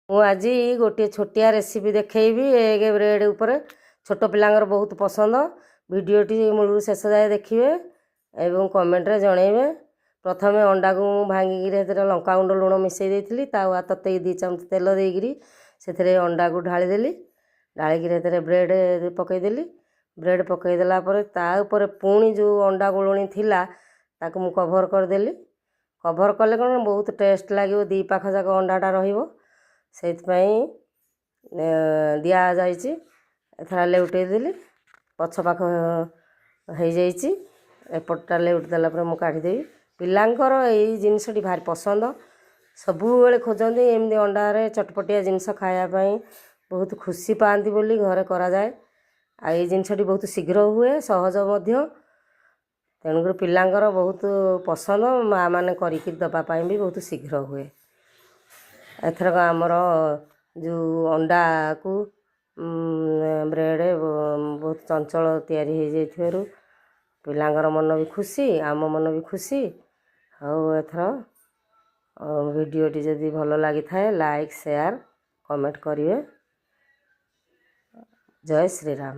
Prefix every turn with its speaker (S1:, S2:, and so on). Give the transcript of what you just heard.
S1: ମୁଁ ଆଜି ଗୋଟିଏ ଛୋଟିଆ ରେସିପି ଦେଖେଇବି ଏଗ ବ୍ରେଡ୍ ଉପରେ। ଛୋଟ ପିଲାଙ୍କର ବହୁତ ପସନ୍ଦ। ଭିଡ଼ିଓଟି ମୂଳରୁ ଶେଷ ଯାଏ ଦେଖିବେ ଏବଂ କମେଣ୍ଟରେ ଜଣେଇବେ। ପ୍ରଥମେ ଅଣ୍ଡାକୁ ମୁଁ ଭାଙ୍ଗିକିରି ସେଥିରେ ଲଙ୍କାଗୁଣ୍ଡ ଲୁଣ ମିଶାଇ ଦେଇଥିଲି। ତାୱା ତତେଇ 2 ଚାମଚ ତେଲ ଦେଇକିରି ସେଥିରେ ଅଣ୍ଡାକୁ ଢାଳିଦେଲି। ଢାଳିକିରି ସେଥିରେ ବ୍ରେଡ଼୍ ପକାଇଦେଲି। ବ୍ରେଡ଼୍ ପକାଇଦେଲା ପରେ ତା ଉପରେ ପୁଣି ଯେଉଁ ଅଣ୍ଡା ଗୋଳୁଣି ଥିଲା ତାକୁ ମୁଁ କଭର୍ କରିଦେଲି। କଭର୍ କଲେ କ'ଣ ବହୁତ ଟେଷ୍ଟ ଲାଗିବ, 2 ପାଖ ଯାକ ଅଣ୍ଡାଟା ରହିବ, ସେଇଥିପାଇଁ ଦିଆଯାଇଛି। ଏଥର ଲେଉଟାଇ ଦେଲି, ପଛ ପାଖ ହେଇଯାଇଛି। ଏପଟଟା ଲେଉଟି ଦେଲା ପରେ ମୁଁ କାଢ଼ିଦେବି। ପିଲାଙ୍କର ଏଇ ଜିନିଷଟି ଭାରି ପସନ୍ଦ, ସବୁବେଳେ ଖୋଜନ୍ତି ଏମିତି ଅଣ୍ଡାରେ ଚଟପଟିଆ ଜିନିଷ ଖାଇବା ପାଇଁ, ବହୁତ ଖୁସି ପାଆନ୍ତି ବୋଲି ଘରେ କରାଯାଏ। ଆଉ ଏଇ ଜିନିଷଟି ବହୁତ ଶୀଘ୍ର ହୁଏ, ସହଜ ମଧ୍ୟ, ତେଣୁକରି ପିଲାଙ୍କର ବହୁତ ପସନ୍ଦ। ମାଆ ମାନେ କରିକି ଦେବା ପାଇଁ ବି ବହୁତ ଶୀଘ୍ର ହୁଏ। ଏଥରକ ଆମର ଯେଉଁ ଅଣ୍ଡାକୁ ବ୍ରେଡ଼୍ ବହୁତ ଚଞ୍ଚଳ ତିଆରି ହେଇଯାଇଥିବାରୁ ପିଲାଙ୍କର ମନ ବି ଖୁସି, ଆମ ମନ ବି ଖୁସି। ଆଉ ଏଥର ଭିଡ଼ିଓଟି ଯଦି ଭଲ ଲାଗିଥାଏ ଲାଇକ୍, ସେୟାର, କମେଣ୍ଟ କରିବେ। ଜୟ ଶ୍ରୀରାମ।